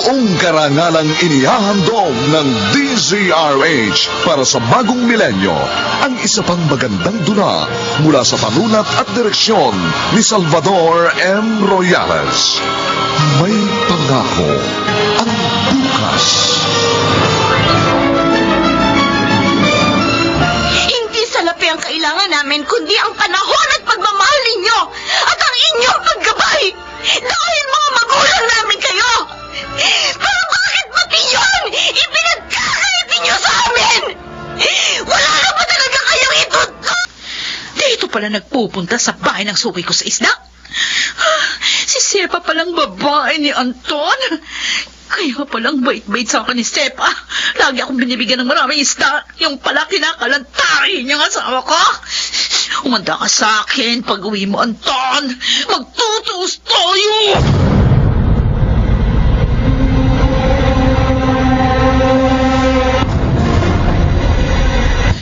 buong karangalang inihahandog ng DZRH para sa bagong milenyo ang isa pang magandang dula mula sa panulat at direksyon ni Salvador M. Royales. May pangako ang bukas. Hindi salapi ang kailangan namin, kundi ang panahon at pagmamahal ninyo at ang inyong paggabay. Dahil mga magulang namin kayo. Pero bakit pati yun ipinagkakalit ninyo sa amin? Wala na ba talaga kayong ituto? Dito pala nagpupunta sa bahay ng suki ko sa isla. Si Sepa palang babae ni Anton. Kaya palang bait-bait sa akin ni Sepa. Lagi akong binibigyan ng maraming isda. Yung pala kinakalantarin niyang asawa ko. Umanda ka sa akin pag uwi mo, Anton. Magtutuos tayo!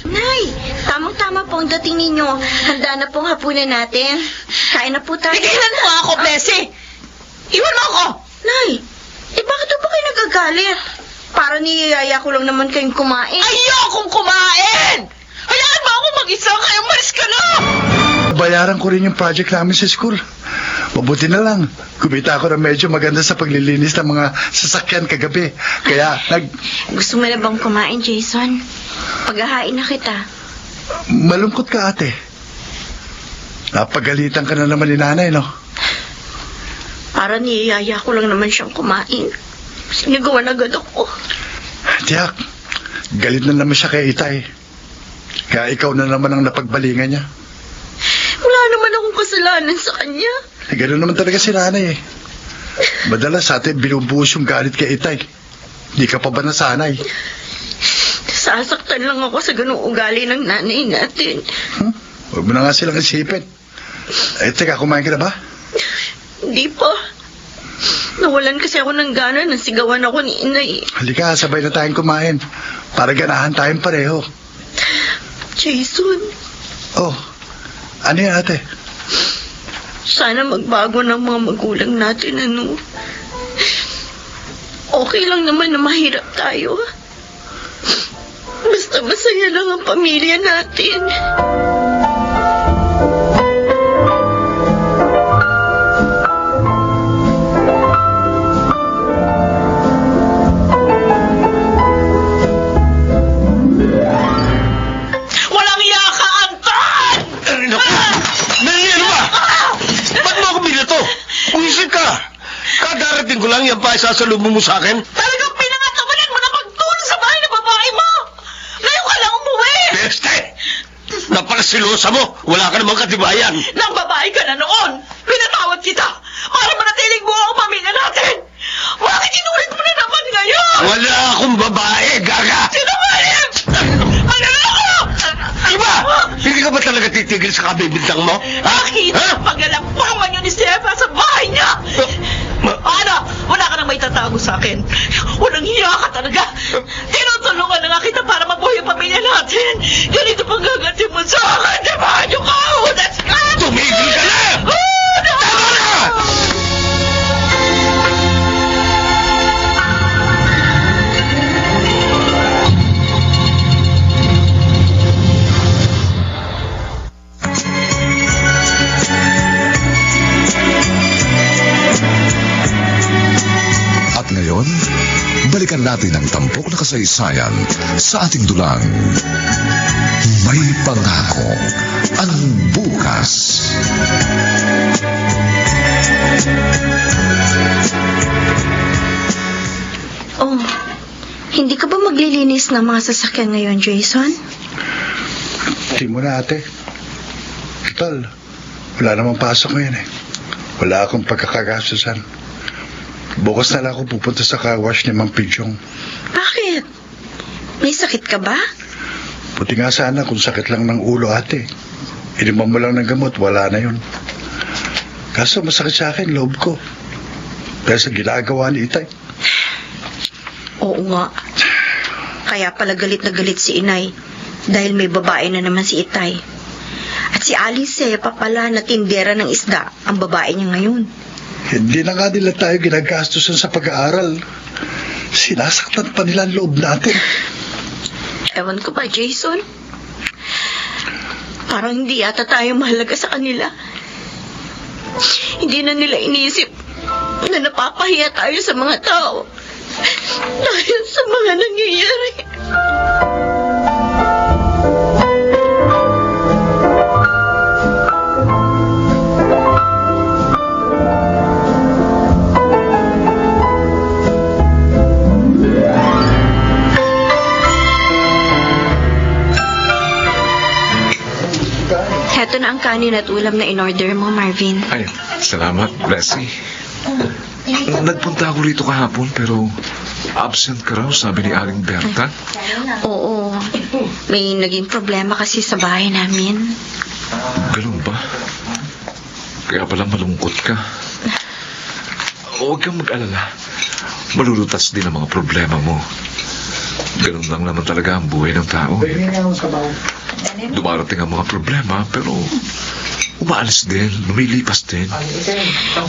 Nay, tamang-tama po ang dating ninyo. Handa na pong hapunan natin. Kain na po tayo. Tigilan mo ako, Blessy! Iwan mo ako! Nay, bakit ba kayo nagagalit? Para niyayaya ko lang naman kayong kumain. Ayokong kumain! Hayaan mo ako mag-isa, kaya malis ka na! Bayaran ko rin yung project namin sa school. Mabuti na lang. Kumita ako na medyo maganda sa paglilinis ng mga sasakyan kagabi. Kaya Gusto mo na bang kumain, Jason? Paghahain na kita. malungkot ka, ate. Napagalitan ka na naman ni nanay, no? Para niyayaya ko lang naman siyang kumain. Sinigawan agad ako. Tiyak, galit na naman siya kay Itay. Kaya ikaw na naman ang napagbalingan niya. Wala naman akong kasalanan sa kanya. Ganoon naman talaga si nanay eh. Madalas sa atin binubuhos yung galit kay Itay. Di ka pa ba nasanay? Sasaktan lang ako sa ganung ugali ng nanay natin. Huwag mo na nga silang isipin. Teka, kumain ka na ba? Hindi pa. Nawalan kasi ako ng gana nang sigawan ako ni inay. Halika, sabay na tayong kumain. Para ganahan tayong pareho. Jason, Oh, ano yan, ate? sana magbago ng mga magulang natin, ano? Okay lang naman na mahirap tayo. Basta masaya lang ang pamilya natin. Walang iya ka, Anton! Ano ba? Ba't mo ako binato? Uwisip ka! Kadarating ko lang yan pa isasalubong mo sa akin. Talagang pinangatawanan mo na magtulong sa bahay ng babae mo! Ngayon ka lang umuwi! Peste! Napakasilosa mo! Wala ka namang katibayan! Nang babae ka na noon! Pinatawad kita! Para manatiling buo ang pamilya natin! Bakit inulit mo na naman ngayon? Wala akong babae, gaga! Sinungaling! Ano na ako? Ano ba? Hindi ka ba talaga titigil sa kabibintang mo? Bakit? Paglalakbangan yun ni Sefa sa bahay niya! Ano? Wala ka nang may tatago sa akin. Walang hiya ka talaga. Tinutulungan na nga kita para mabuhay ang pamilya natin. Ganito pang gaganti mo sa akin. Dibahan niyo ka! Udas ka! Tumigil ka na! Tama na! At ngayon, balikan natin ang tampok na kasaysayan sa ating dulang. May pangako ang bukas. Oh, hindi ka ba maglilinis ng mga sasakyan ngayon, Jason? Hindi mo na, ate. Total, wala namang pasok ngayon eh. Wala akong pagkakagastusan. Bukas na lang ako pupunta sa car wash ni Mang Pidyong. Bakit? May sakit ka ba? Buti nga sana kung sakit lang ng ulo, ate. Inuman mo lang ng gamot, wala na yun. Kaso masakit sa akin, loob ko. Dahil sa ginagawa ni Itay. Oo nga. Kaya pala galit na galit si inay. Dahil may babae na naman si Itay. At si Alice pa pala na tindera ng isda ang babae niya ngayon. Hindi na nga nila tayo ginagastusan sa pag-aaral. Sinasaktan pa nila ang loob natin. Ewan ko ba, Jason? Parang hindi yata tayo mahalaga sa kanila. Hindi na nila inisip na napapahiya tayo sa mga tao dahil sa mga nangyayari. Heto na ang kanin at ulam na in-order mo, Marvin. Ay, salamat, Blessy. Nagpunta ako rito kahapon pero absent ka raw, sabi ni Aling Berta. Oo, may naging problema kasi sa bahay namin. Ganun ba? Kaya pala malungkot ka. Huwag kang mag-alala. Malulutas din ang mga problema mo. Ganun lang naman talaga ang buhay ng tao. Dumarating ang mga problema pero umaalis din, lumilipas din.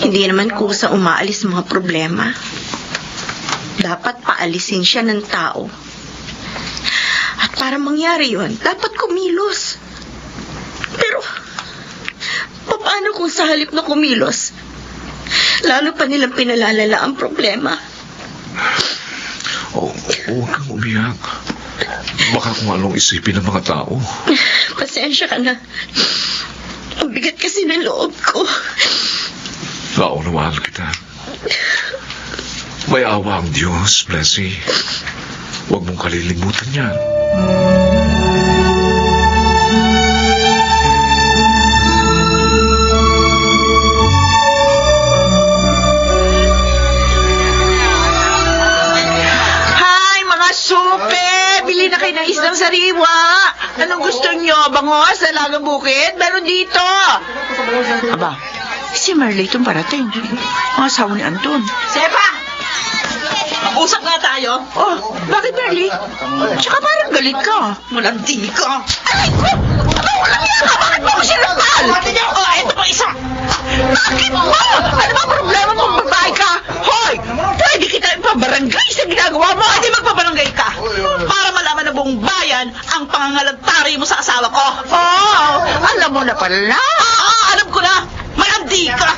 Hindi naman kusa umaalis mga problema. Dapat paalisin siya ng tao. At para mangyari yun, dapat kumilos. Pero, paano kung sa halip na kumilos, lalo pa nilang pinalalala ang problema? Huwag kang umiyak. Baka kung anong isipin ng mga tao. Pasensya ka na. Ang bigat kasi ng loob ko. Naunawaan kita. May awa ang Diyos, Blessy. Huwag mong kalilimutan yan. Hi, mga supe! Bili na kayo ng islang sariwa. Anong gusto nyo? Bangos, dalagang bukid? Meron dito. Aba, si Marley itong parating. Ang asawa ni Anton. Sepa! Mag-usap nga tayo. Oh, bakit Marley? Tsaka parang galit ka. Malandi ka. Aray ko! Aba, walang yan ka! Bakit mo ako sinapal? Oh, eto pa isa. Bakit mo? Ano ba problema mo? Babae ka? Hoy! Pwede kita ipabarangay sa ginagawa mo. Hindi magpabarangay ka. Para malaman ng buong bayan ang pangangalagtari mo sa asawa ko. Oh, alam mo na pala. Alam ko na. Malandi ka.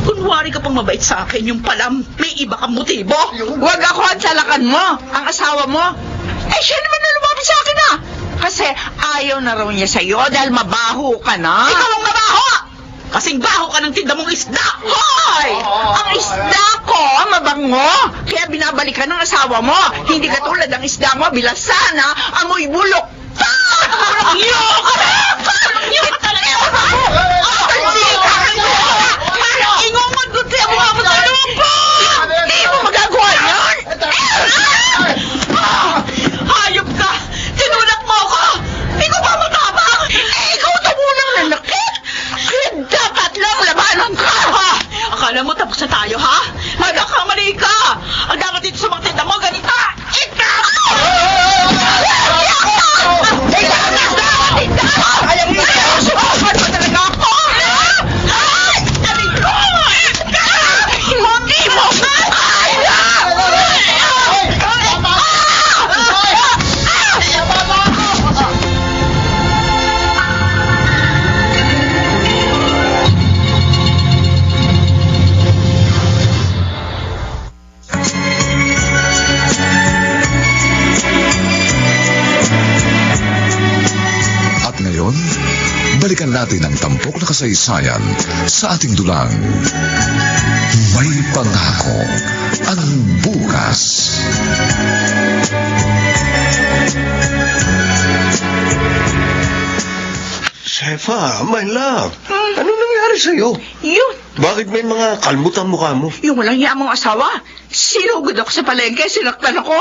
Kunwari ka pang mabait sa akin, yung palam, may iba kang motibo. Huwag ako ang salakan mo, ang asawa mo. Eh, siya naman na lumapit sa akin ah. Kasi ayaw na raw niya sa'yo dahil mabaho ka na. Ikaw ang mabaho! Kasing baho ka ng tinda mong isda. Hoy! Ang isda ko, mabango. Kaya binabalikan ng asawa mo. Hindi katulad ang isda mo, bilasana, amoy bulok. Parang niyo ka na! Parang niyo ka talaga! Ingungan ko siya mukha mo sa lupa! Hindi mo magagawa yan! Hayop ka! Tinulak mo ako! Hindi ko ba matabang? Ikaw tumunang lalaki! Kaya dapat lang labanan ka! Akala mo tapos na tayo, ha? Magkakamali ka! Ang dapat dito sa mga tinda mo, ganita! Ikaw! Alam mo na! Sumasan pa talaga ako! Hindi mo! At ngayon, balikan natin ang tampok na kasaysayan sa ating dulang. May pangako ang bukas. Sefa, my love. Ano nangyari sa'yo? Yun! Bakit may mga kalmot ang mukha mo? Yung walang yamang asawa. Sinugod ako sa palengke, sinaktan ako.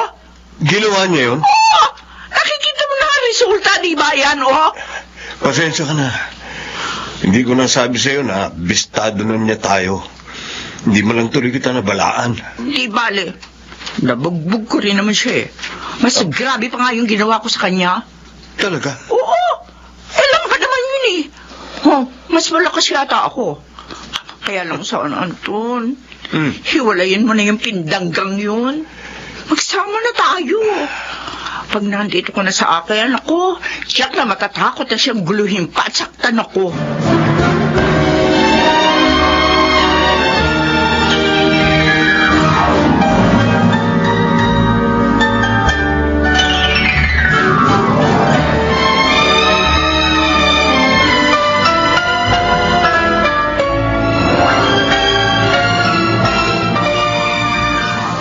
Ginawa niya yun? Oo! Nakikita mo na ang resulta, di ba yan, oh? Pasensya ka na. Hindi ko na sabi sa'yo na bistado na niya tayo. Hindi mo lang tuloy kita nabalaan. Di bale. Nabugbog ko rin naman siya eh. Mas grabe pa nga yung ginawa ko sa kanya. Talaga? Oo! Alam ka naman yun eh. Oh, mas malakas yata ako. Kaya lang sana, Anton. Hiwalayin mo na yung pindanggang yun. Magsama na tayo. Pag nandito ko na sa akin, ako, tiyak na matatakot na siyang guluhin pa at saktan ako.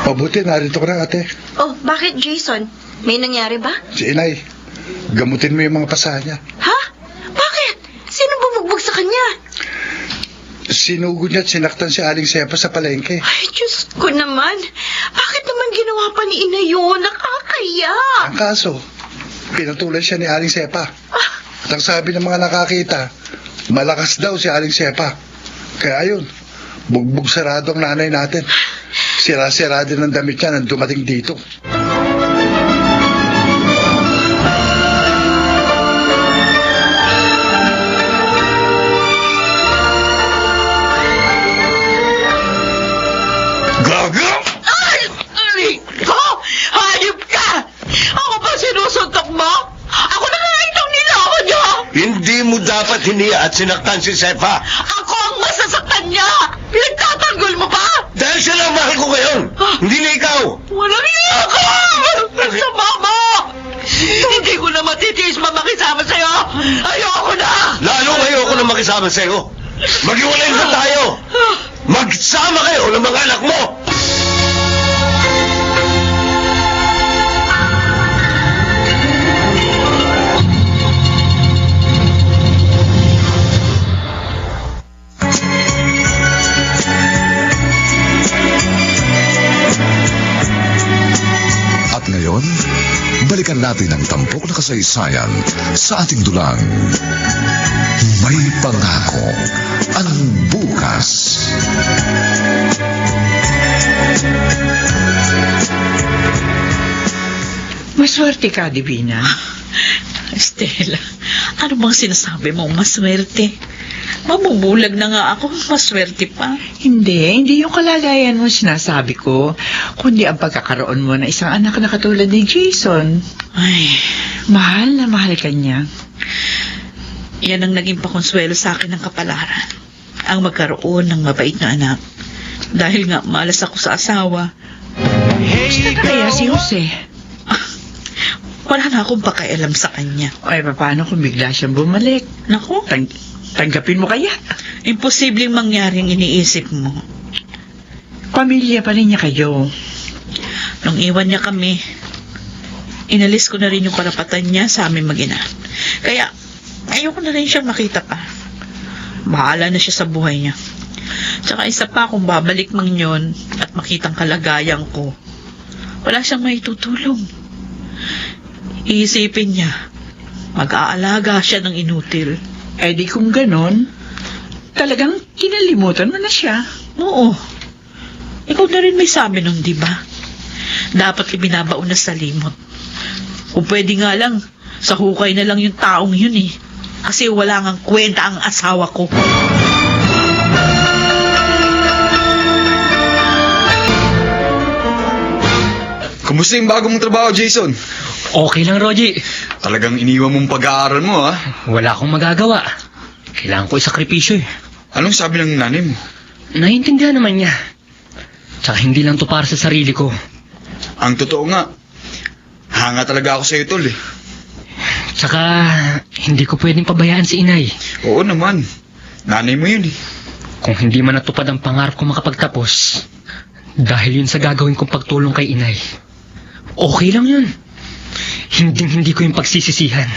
Mabuti, narito ka na, ate. Oh, bakit, Jason? May nangyari ba? Si Inay, gamutin mo yung mga pasahan niya. Ha? Bakit? Sino bumugbog sa kanya? Sinugod niya at sinaktan si Aling Sepa sa palengke. Ay, Diyos ko naman. Bakit naman ginawa pa ni Ina yun? Nakakaya. Ang kaso, pinatulan siya ni Aling Sepa. At ang sabi ng mga nakakita, malakas daw si Aling Sepa. Kaya ayun, bugbog sarado ang nanay natin. Sira-sira din ang damit niya nang dumating dito. Gaga! Ay! Ko! Hayop ka! Ako ba sinusuntok mo? Ako na nga itong niloko niyo! Hindi mo dapat hiniya at sinaktan si Sefa. Ako ang masasaktan niya! Pinagtatanggol mo ba? Dahil siya lang mahal ko ngayon. Hindi na ikaw. Walang iya ka! Masama mo! Hindi ko na matitiis pa makisama sa'yo! Ayoko na! Lalong ayoko na makisama sa'yo. Maghiwalay na tayo. Magsama kayo ng mga anak mo. At ngayon, balikan natin ang tampok na kasaysayan sa ating dulang. May pangako ang bukas. Maswerte ka, Divina. Stella, ano bang sinasabi mo maswerte? Mabubulag na nga ako, maswerte pa. Hindi yung kalagayan mo sinasabi ko, kundi ang pagkakaroon mo ng isang anak na katulad ni Jason. Ay, Mahal na mahal ka niya. yan ang naging pakonsuelo sa akin ng kapalaran. Ang magkaroon ng mabait na anak. Dahil nga malas ako sa asawa. Gusto na kaya si Jose? Wala na akong pakialam sa kanya. Ay, paano kung bigla siyang bumalik? Naku, Tanggapin mo kaya? imposibleng mangyari ang iniisip mo. Pamilya pa rin niya kayo. Nung iwan niya kami, inalis ko na rin yung karapatan niya sa aming mag-ina. Kaya, ayoko na rin siyang makita pa. Bahala na siya sa buhay niya. Tsaka isa pa, kung babalik mang yun at makitang kalagayan ko, wala siyang maitutulong. Iisipin niya, mag-aalaga siya ng inutil. Eh di kung ganon, talagang kinalimutan mo na siya. Oo. Ikaw na rin may sabi nun, di ba? Dapat ibinabaon na sa limot. Kung pwede nga lang, sa hukay na lang yung taong yun eh. Kasi wala ngang kwenta ang asawa ko. Kumusta yung bago mong trabaho, Jason? Okay lang, Rogie. Talagang iniwan mong pag-aaral mo, ha? Wala akong magagawa. Kailangan ko isakripisyo eh. Anong sabi ng nanay mo? Naiintindihan naman niya. Tsaka hindi lang to para sa sarili ko. Ang totoo nga, hanga talaga ako sa'yo, tol, eh. Tsaka hindi ko pwedeng pabayaan si inay. Oo naman. Nanay mo yun, eh. Kung hindi man natupad ang pangarap ko makapagtapos, dahil yun sa gagawin kong pagtulong kay inay, okay lang yun. Hindi ko yung pagsisisihan.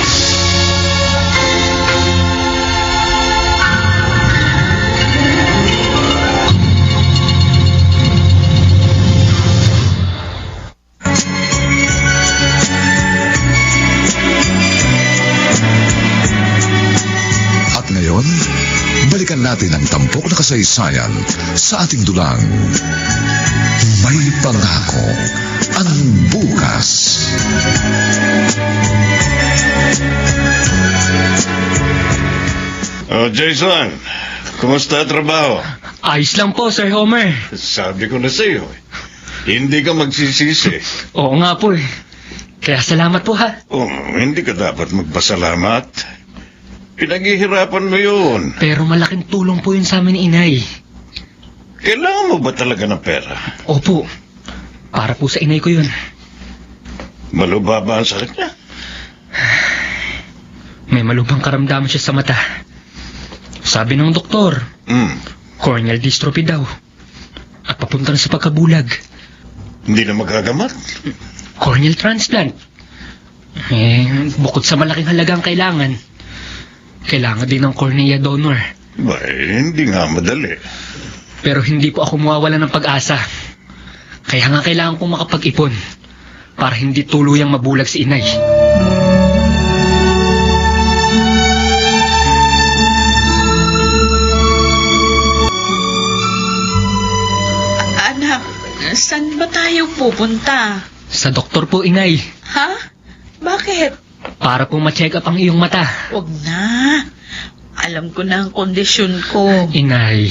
At ngayon, balikan natin ang tampok na kasaysayan sa ating dulang. May pangako ang bukas. Oh, Jason, kumusta trabaho? Ayos lang po, Sir Homer. Sabi ko na sa'yo, hindi ka magsisisi. Oo nga po eh. Kaya salamat po ha. Oh, hindi ka dapat magpasalamat. Pinaghihirapan mo yun. Pero malaking tulong po yun sa amin ni Inay. Kailangan mo ba talaga ng pera? Opo. Para po sa inay ko yun. Malubha ba ang sakit niya? May malubhang karamdaman siya sa mata. Sabi ng doktor, corneal dystrophy daw. At papunta na sa pagkabulag. Hindi na magagamat? Corneal transplant. Bukod sa malaking halagang kailangan din ng cornea donor. Hindi nga madali. Pero hindi po ako mawawala ng pag-asa. Kaya nga kailangan kong makapag-ipon para hindi tuluyang mabulag si Inay. Anak, saan ba tayo pupunta? Sa doktor po, Inay. Ha? Bakit? Para po ma-check up ang iyong mata. Wag na. Alam ko na ang kondisyon ko. Inay,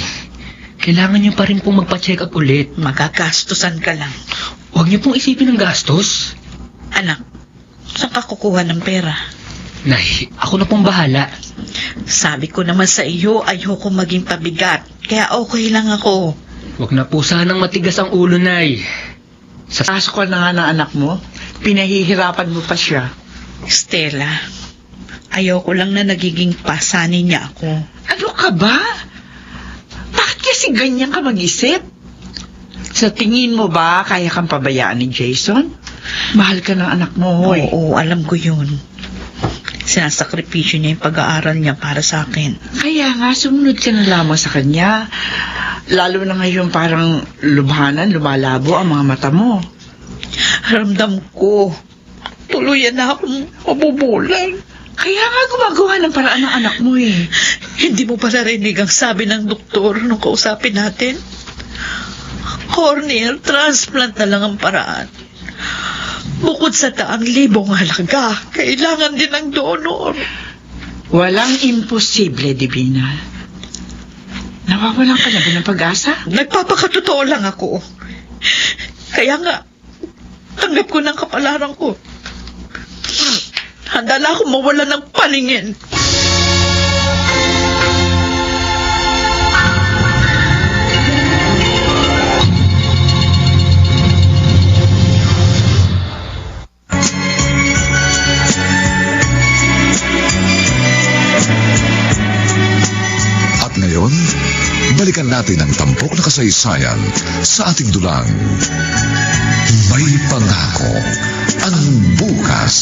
kailangan niyo pa rin pong magpa-check up ulit. Magagastusan ka lang. Huwag niyo pong isipin ang gastos. Anak, saan ka kukuha ng pera? Nay, ako na pong bahala. Sabi ko naman sa iyo, ayoko maging pabigat. Kaya okay lang ako. Huwag na po sanang matigas ang ulo, Nay. Pasok ka na nga ng anak mo, pinahihirapan mo pa siya. Stella, ayoko lang na nagiging pasanin niya ako. Ano ka ba? Bakit kasi ganyan ka mag-isip? Sa tingin mo ba kaya kang pabayaan ni Jason? Mahal ka ng anak mo, hoy. Oo, alam ko yun. Sinasakripisyo niya yung pag-aaral niya para sa akin. Kaya nga, sumunod ka na lamang sa kanya. Lalo na ngayon parang lumalabo ang mga mata mo. Ramdam ko, tuluyan na akong mabubulang. Kaya nga gumagawa ng paraan ng anak mo eh. Hindi mo pa narinig ang sabi ng doktor nung kausapin natin? Corneal transplant na lang ang paraan. Bukod sa 100,000 halaga, kailangan din ng donor. Walang imposible, Divina. Nawawalan ka na ba ng pag-asa? Nagpapakatotoo lang ako. Kaya nga, tanggap ko ng kapalaran ko. Handa na akong mawala ng paningin. At ngayon, balikan natin ang tampok na kasaysayan sa ating dulang. May pangako ang bukas.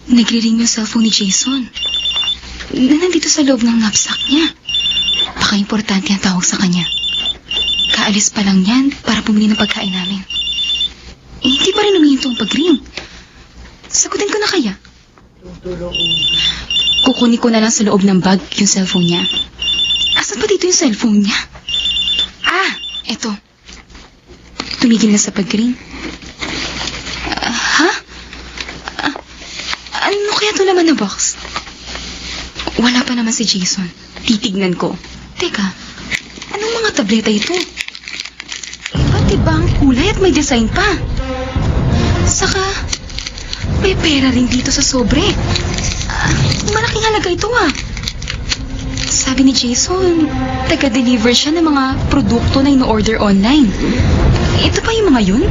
Nagre-ring yung cellphone ni Jason. Nandito sa loob ng knapsack niya. Baka importante ang tawag sa kanya. Kaalis pa lang yan para bumili ng pagkain namin. Hindi pa rin humihinto ang pag-ring. Sagutin ko na kaya. Kukunin ko na lang sa loob ng bag yung cellphone niya. Asan pa dito yung cellphone niya? Eto. Tumigil na sa pag-ring. Ano kaya ito naman na box? Wala pa naman si Jason. Titignan ko. Teka, anong mga tableta ito? Iba't iba ang kulay at may design pa. Saka, may pera rin dito sa sobre. Malaking halaga ito Sabi ni Jason, taga-deliver siya ng mga produkto na ino-order online. Ito pa yung mga yun?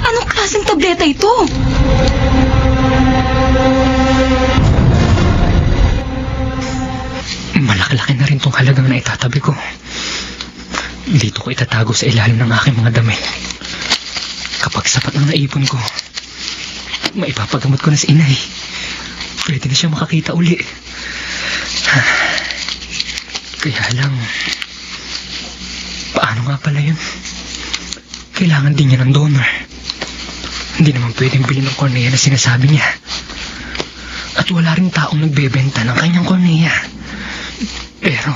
Anong klaseng tableta ito? Malaki-laki na rin tong halagang na itatabi ko. Dito ko itatago sa ilalim ng aking mga damit. Kapag sapat ang naipon ko, maipapagamot ko na si Inay. Pwede na siya makakita uli. Kaya lang, paano nga pala yun? Kailangan din niya ng donor. Hindi naman pwedeng bilhin ng cornea na sinasabi niya. At wala rin taong nagbebenta ng kanyang cornea. Pero,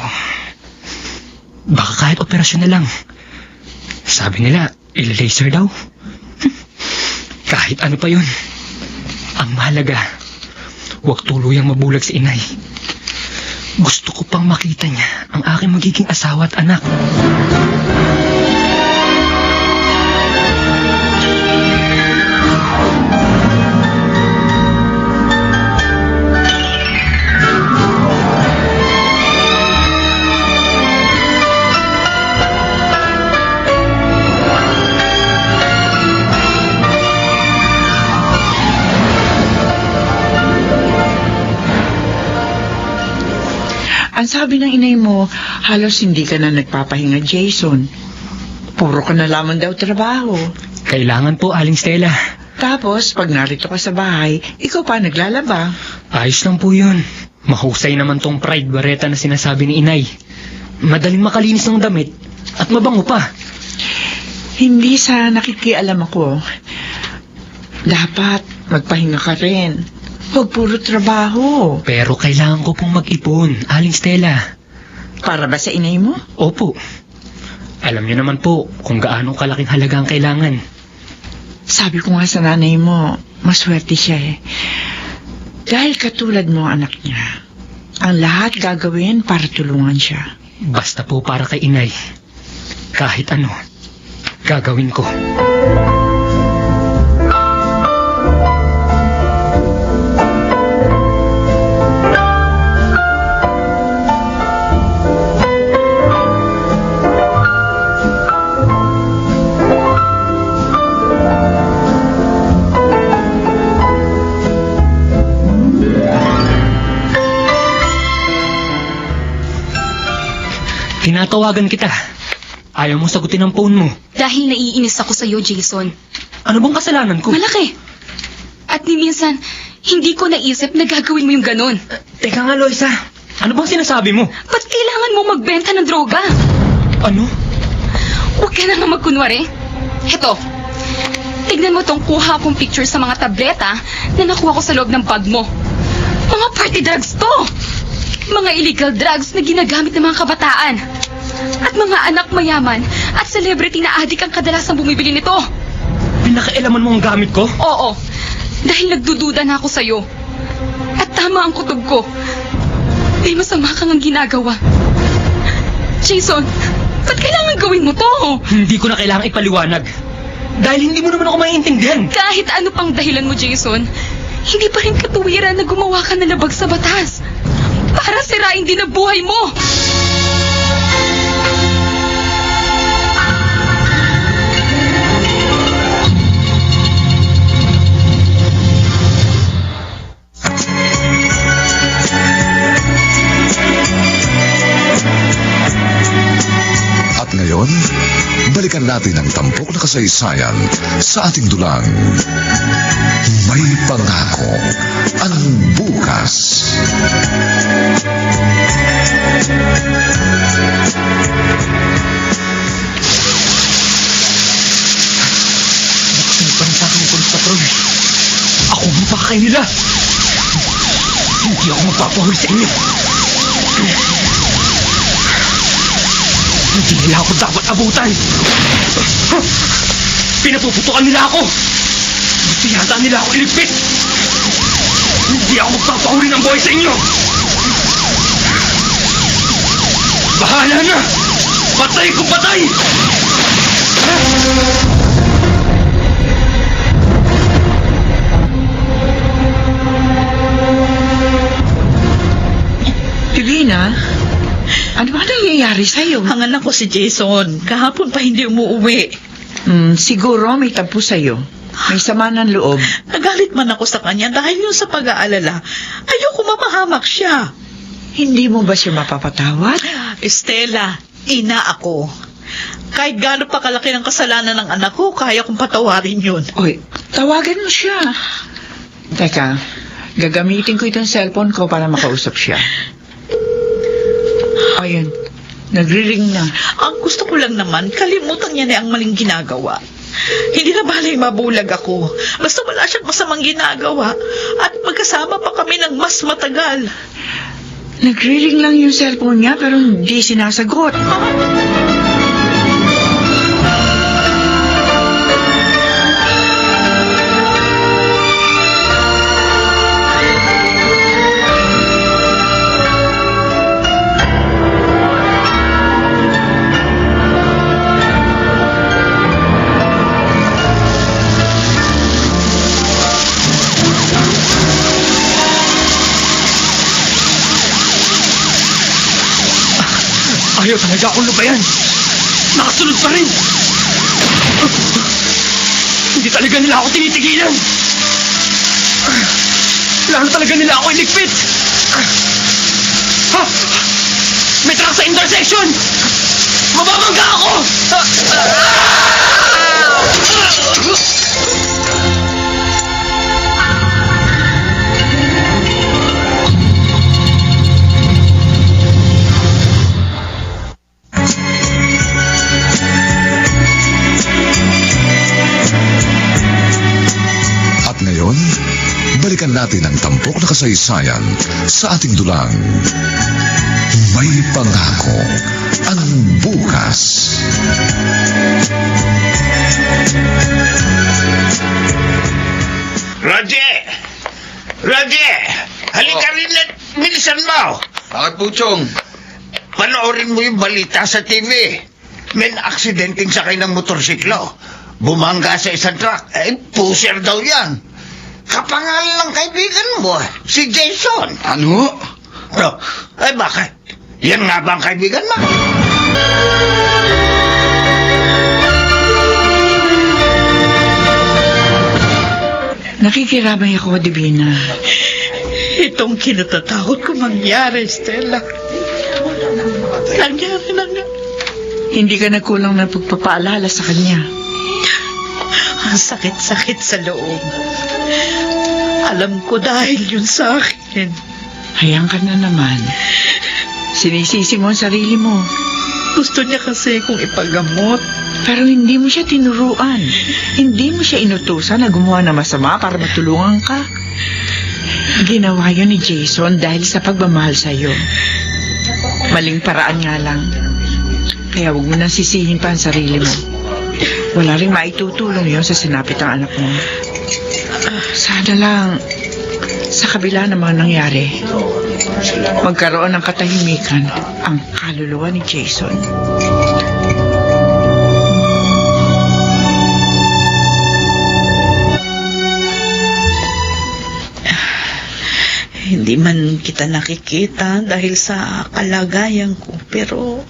baka kahit operasyon na lang. Sabi nila, ila-laser daw. Kahit ano pa yun. mahalaga, huwag tuluyang mabulag si inay. Gusto ko pang makita niya ang aking magiging asawa at anak. Ang sabi ng inay mo, halos hindi ka na nagpapahinga, Jason. Puro ka na lamang daw trabaho. Kailangan po, Aling Stella. Tapos, pag narito ka sa bahay, ikaw pa naglalaba. Ayos lang po yun. Mahusay naman tong Pride Barretta na sinasabi ni inay. Madaling makalinis ng damit at mabango pa. Hindi sa nakikialam ako. Dapat magpahinga ka rin. Huwag puro trabaho. Pero kailangan ko pong mag-ipon, Aling Stella. Para ba sa inay mo? Opo. Alam niyo naman po kung gaano kalaking halaga ang kailangan. Sabi ko nga sa nanay mo, maswerte siya eh. Dahil katulad mo ang anak niya, ang lahat gagawin para tulungan siya. Basta po para kay inay. Kahit ano, gagawin ko. Tinatawagan kita. Ayaw mo sagutin ang phone mo. Dahil naiinis ako sa'yo, Jason. Ano bang kasalanan ko? Malaki. At ni minsan, hindi ko naisip na gagawin mo yung ganun. Teka nga, Loisa. Ano bang sinasabi mo? Ba't kailangan mo magbenta ng droga? Ano? Huwag ka na nga magkunwari. Heto, tignan mo tong kuha kong picture sa mga tableta na nakuha ko sa loob ng bag mo. Mga party drugs to! Mga illegal drugs na ginagamit ng mga kabataan. At mga anak mayaman at celebrity na adik ang kadalasang bumibili nito. Pinakailaman mo ang gamit ko? Oo, dahil nagdududa na ako sa'yo. At tama ang kutob ko. May masama kang ang ginagawa. Jason, ba't kailangan gawin mo to? Hindi ko na kailangang ipaliwanag. Dahil hindi mo naman ako maiintindihan. Kahit ano pang dahilan mo, Jason, hindi pa rin katuwiran na gumawa ka na labag sa batas. Para sirain din ang buhay mo. At ngayon, balikan natin ang tampok na kasaysayan sa ating dulang. May pangako ang bukas. Parang sa akin ko sa patrol. Ako ang mapakakay nila. Hindi ako magpapahuli sa inyo. Hindi nila ako dapat abutan. Pinapuputukan nila ako. Gusto yata nila ako iligpit. Hindi ako magpapahuli ng buhay sa inyo. Bahala na. Patay kung patay. Divina, ano ba nangyayari sa'yo? Ang anak ko si Jason. Kahapon pa hindi umuwi. Siguro may tampo sa'yo. May sama ng loob. Nagalit man ako sa kanya dahil yung sa pag-aalala. Ayoko mapahamak siya. Hindi mo ba siya mapapatawad? Estela, ina ako. Kahit gaano pa kalaki ng kasalanan ng anak ko, kaya kong patawarin yun. Oy, tawagan mo siya. Teka, gagamitin ko itong cellphone ko para makausap siya. Ayun, nagri-ring na. Ang gusto ko lang naman, kalimutan niya na ang maling ginagawa. Hindi na balay mabulag ako. Basta wala siyang masamang ginagawa. At magkasama pa kami ng mas matagal. Nagri-ring lang yung cellphone niya pero hindi sinasagot. Ayaw talaga akong lubayan. Nakasunod pa rin. Hindi talaga nila ako tinitigilan. Plano talaga nila ako iligpit. Ha? May truck sa intersection! Mababangga ako! At ngayon, balikan natin ang tampok na kasaysayan sa ating dulang. May pangako ang bukas. Roger! Roger! Halika rin at bilisan mo! Bakit po, Chong? Panoorin mo yung balita sa TV. May aksidenteng sakay ng motorsiklo. Bumangga sa isang truck. Pusher daw yan. Kapangalan ng kaibigan mo, si Jason. Ano? Oh, bakit? Yan nga ba ang kaibigan mo? Nakikiramay ako, Divina. Itong kinatatakot ko mangyari, Stella. Nangyari na nga. Hindi ka nagkulang ng pagpapaalala sa kanya. Ang sakit-sakit sa loob. Alam ko dahil yun sa akin. Hayaan ka na naman. Sinisisi mo ang sarili mo. Gusto niya kasi kung ipagamot. Pero hindi mo siya tinuruan. Hindi mo siya inutusan na gumawa ng masama para matulungan ka. Ginawa yun ni Jason dahil sa pagmamahal sa'yo. Maling paraan nga lang. Kaya huwag mo nang sisihin pa ang sarili mo. Wala rin maitutulong yun sa sinapit ng anak mo. Sana lang, sa kabila ng mga nangyari, magkaroon ng katahimikan ang kaluluwa ni Jason. Hindi man kita nakikita dahil sa kalagayan ko, pero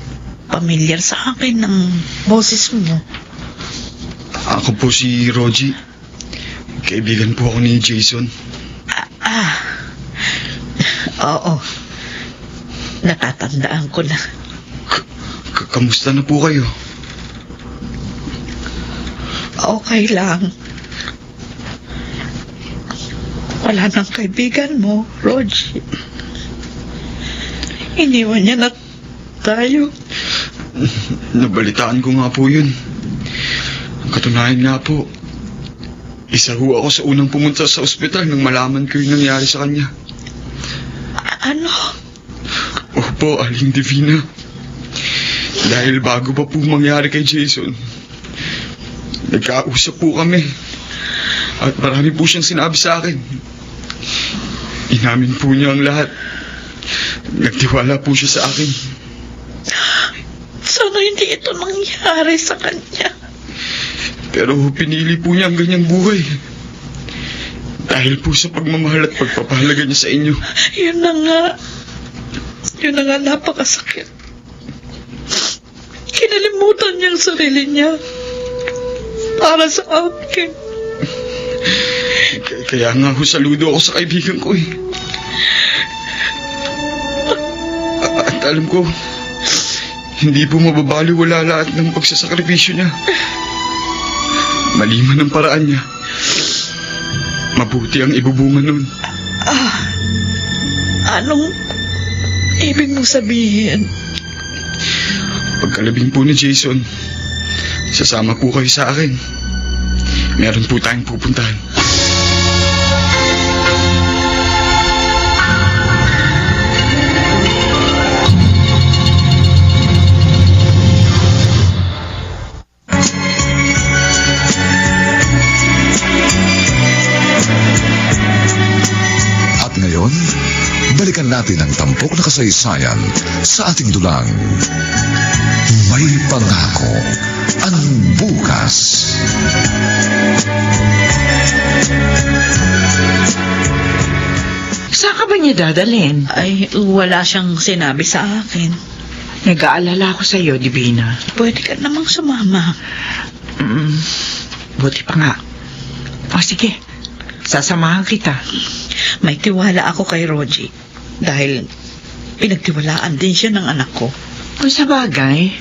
pamilyar sa akin ang boses mo. Ako po si Rogie. Kaibigan po ako ni Jason. Oo. Natatandaan ko na. Kamusta na po kayo? Okay lang. Wala nang kaibigan mo, Rogie. Iniwan niya na tayo. Nabalitaan ko nga po yun. Katunayan nga po, isa ho ako sa unang pumunta sa ospital nang malaman ko yung nangyari sa kanya. Ano? Opo, Aling Divina. Dahil bago pa po mangyari kay Jason, nagkausap po kami. At marami po siyang sinabi sa akin. Inamin po niya ang lahat. Nagtiwala po siya sa akin. Sana hindi ito nangyari sa kanya. Pero pinili po niya ang ganyang buhay. Dahil po sa pagmamahal at pagpapahalaga niya sa inyo. Yun na nga. Yun na nga, napakasakit. Kinalimutan niya ang sarili niya. Para sa akin. Kaya nga ho, saludo ako sa kaibigan ko eh. At alam ko, hindi po mababaliwala lahat ng pagsasakripisyo niya. Maliman ang paraan niya. Mabuti ang ibubunga nun. Anong ibig mong sabihin? Pagkalabing po ni Jason, sasama po kayo sa akin. Meron po tayong pupuntahan. Balikan natin ang tampok na kasaysayan sa ating dulang. May pangako ang bukas. Saan ka ba niya dadalhin? Ay, wala siyang sinabi sa akin. Nag-aalala ako sa iyo, Divina. Pwede ka namang sumama. Buti pa nga. O sige, sasamahan kita. May tiwala ako kay Rogie. Dahil pinagtiwalaan din siya ng anak ko. Kung sa bagay,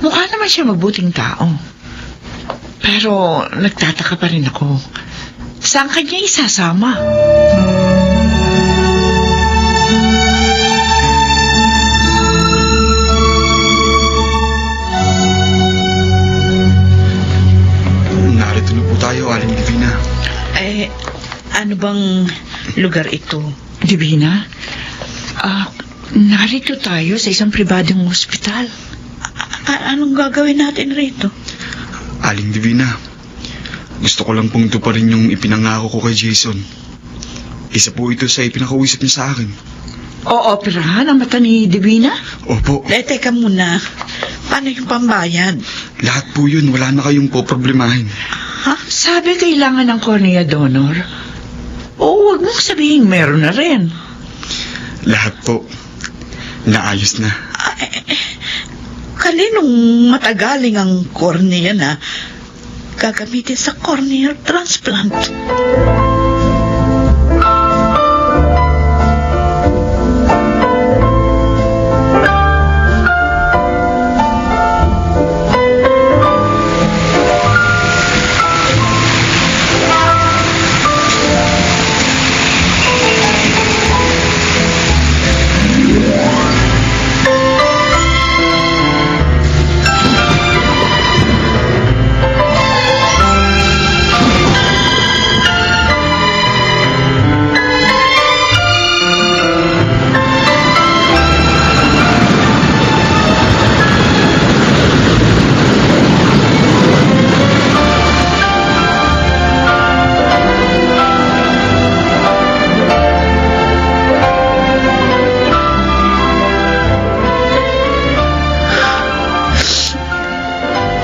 mukha naman siya mabuting tao. Pero nagtataka pa rin ako. Saan kanya isasama? Narito na po tayo, Aling Divina. Ano bang lugar ito? Divina, narito tayo sa isang pribadong ospital. Anong gagawin natin rito? Aling Divina, gusto ko lang pong tuparin yung ipinangako ko kay Jason. Isa po ito sa ipinakausap niya sa akin. Ooperahan ang mata ni Divina? Opo, Teka muna. Paano yung pambayad? lahat po yun, wala na kayong poproblemahin. Sabi kailangan ng cornea donor. O wag mong sabihin meron na rin. Lahat po, naayos na. Kaninong matagaling ang cornea na gagamitin sa corneal transplant?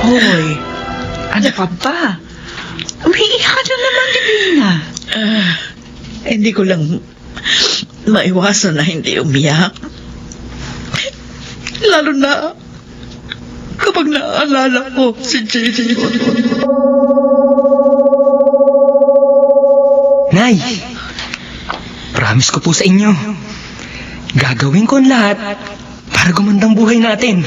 Hoy, ano ka ba? Umiiyak ka na naman, Divina. Hindi ko lang maiwasan na hindi umiyak. Lalo na kapag naaalala ko si JJ. Nay, promise ko po sa inyo, gagawin ko ang lahat para gumandang buhay natin.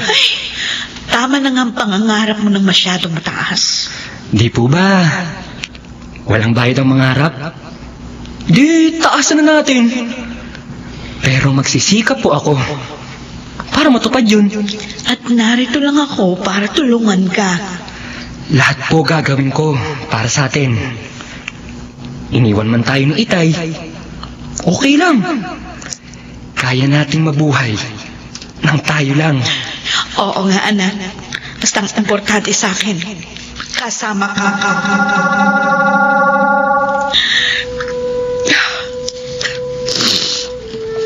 Tama na nga ang pangangarap mo ng masyadong mataas. Di po ba? Walang bayad ang mangarap? Di, taasan na natin. Pero magsisikap po ako para matupad yun. At narito lang ako para tulungan ka. Lahat po gagawin ko para sa atin. Iniwan man tayo ng itay, okay lang. Kaya nating mabuhay nang tayo lang. Oo nga, anak. Basta ang importante sa akin, kasama ka.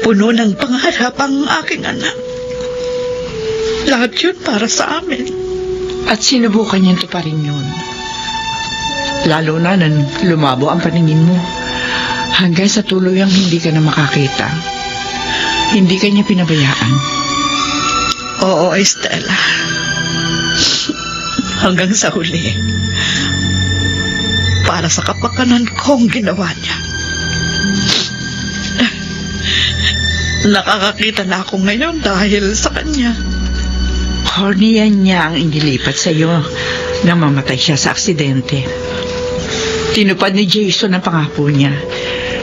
Puno ng pangarap ang aking anak. Lahat yun para sa amin. At sinubukan niyang tuparin yun. Lalo na nang lumabo ang paningin mo. Hanggang sa tuluyang hindi ka na makakita. Hindi ka niya pinabayaan. Oo, Estela. Hanggang sa huli. Para sa kapakanan kong ginawa niya. Nakakakita na ako ngayon dahil sa kanya. Cornea niya ang inilipat sa iyo nang mamatay siya sa aksidente. Tinupad ni Jason ang pangako niya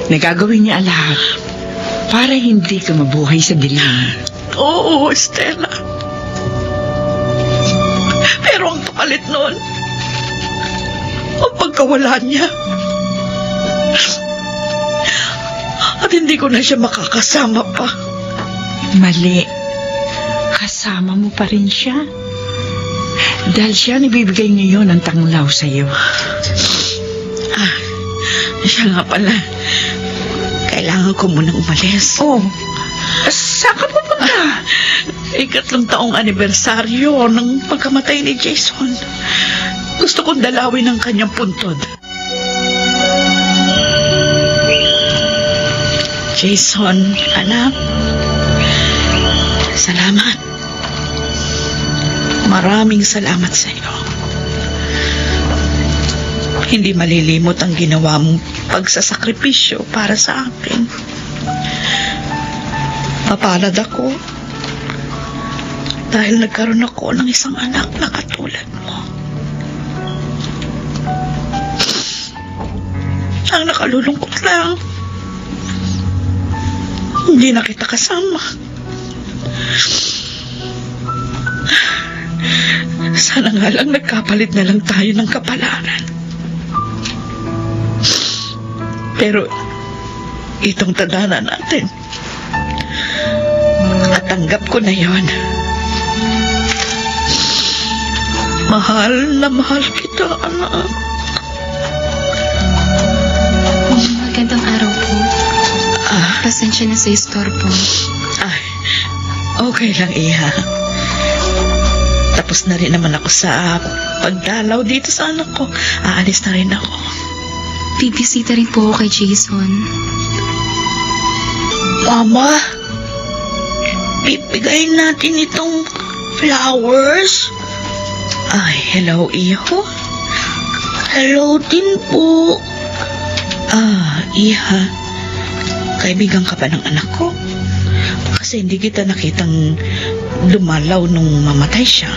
na gagawin niya ang lahat para hindi ka mabuhay sa dilim. Oo, Estela. Pero ang kapalit noon, ang pagkawala niya. At hindi ko na siya makakasama pa. Mali. Kasama mo pa rin siya. Dahil siya nabibigay ngayon ng tanglaw sa iyo. Siya nga pala. Kailangan ko munang umalis. Oh, saan ka pupunta? Ikatlong taong anibersaryo ng pagkamatay ni Jason. Gusto kong dalawin ang kanyang puntod. Jason, anak. Salamat Maraming salamat sa iyo. Hindi malilimot ang ginawa mong pagsasakripisyo para sa akin. Mapalad ako dahil nagkaroon ako ng isang anak na katulad mo. Ang nakalulungkot lang, hindi na kita kasama. Sana nga lang nagkapalit na lang tayo ng kapalaran. Pero itong tadhana natin, at tanggap ko na yon. Mahal na mahal kita, anak. Magandang araw po. Pasensya na sa istorbo. Ay, okay lang, Iha. Tapos na rin naman ako sa pagdalaw dito sa anak ko. Aalis na rin ako. Bibisita rin po ako kay Jason. Mama, bibigayin natin itong flowers. Ay, hello, Iho. Hello din po. Iha, kaibigan ka ba ng anak ko? Kasi hindi kita nakitang lumalaw nung mamatay siya.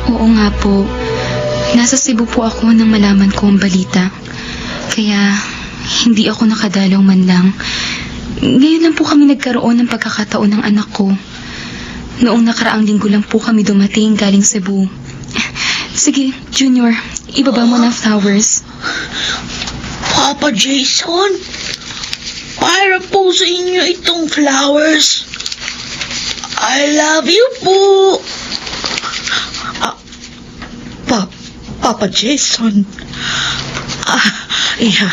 Oo nga po. Nasa Cebu po ako nang malaman ko ang balita. Kaya hindi ako nakadalaw man lang. Ngayon lang po kami nagkaroon ng pagkakataon ng anak ko. Noong nakaraang linggo lang po kami dumating galing Cebu. Sige, Junior, ibaba mo na flowers. Papa Jason, para po sa inyo itong flowers. I love you po. Papa Jason. Iha,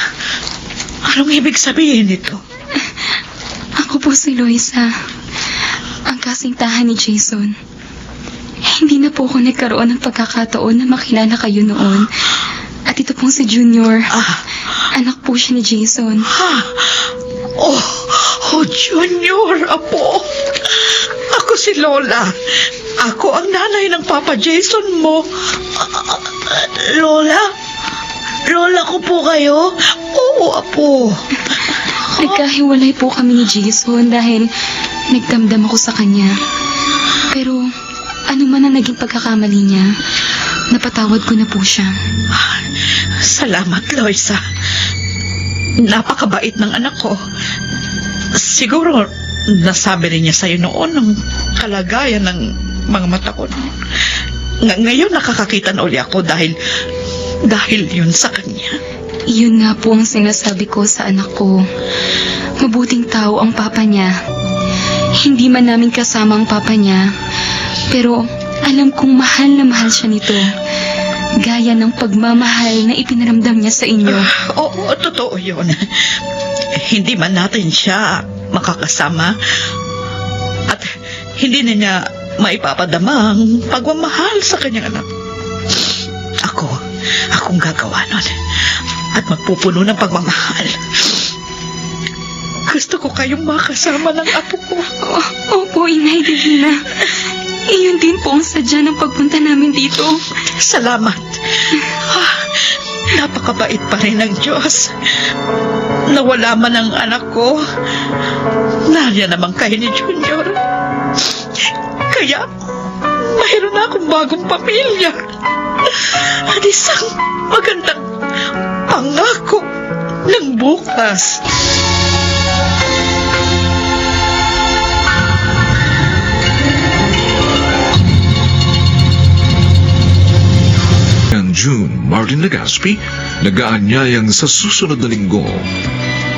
anong ibig sabihin nito? Ako po si Loisa, ang kasintahan ni Jason. Hindi na po ako nagkaroon ng pagkakataon na makilala kayo noon. At ito pong si Junior. Anak po siya ni Jason. Oh, Junior, apo. Ako si Lola. Ako ang nanay ng Papa Jason mo. Lola? Lola ko po kayo? Oo, apo. Nagkahiwalay po kami ni Jason dahil nagdamdam ako sa kanya. Pero ano man ang naging pagkakamali niya, napatawad ko na po siya. Salamat, Loisa. Napakabait ng anak ko. Siguro nasabi rin niya sa'yo noon ang kalagayan ng mga mata ko. Ngayon nakakakita na uli ako dahil yun sa kanya. Yun nga po ang sinasabi ko sa anak ko. Mabuting tao ang papa niya. Hindi man namin kasama ang papa niya, pero alam kong mahal na mahal siya nito. Gaya ng pagmamahal na ipinaramdam niya sa inyo. Oo, totoo yun. Hindi man natin siya makakasama at hindi na niya maipapadama ang pagmamahal sa kanyang anak. Akong gagawa nun at magpupuno ng pagmamahal. Gusto ko kayong makasama ng apo ko. Opo, Inay Divina. Iyon din po ang sadya ng pagpunta namin dito. Salamat. Napakabait pa rin ng Diyos. Nawala man ang anak ko, nandiyan naman kayo ni Junior. Kaya, mayroon na akong bagong pamilya. At isang magandang pangako ng bukas. June Martin Legaspi, nag-aanyayang sa susunod na linggo,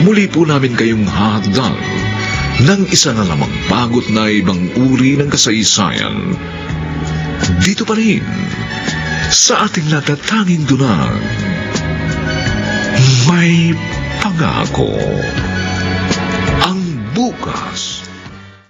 muli po namin kayong hahatdang ng isa na lamang bagot na ibang uri ng kasaysayan. Dito pa rin, sa ating natatanging dunang, may pangako ang bukas.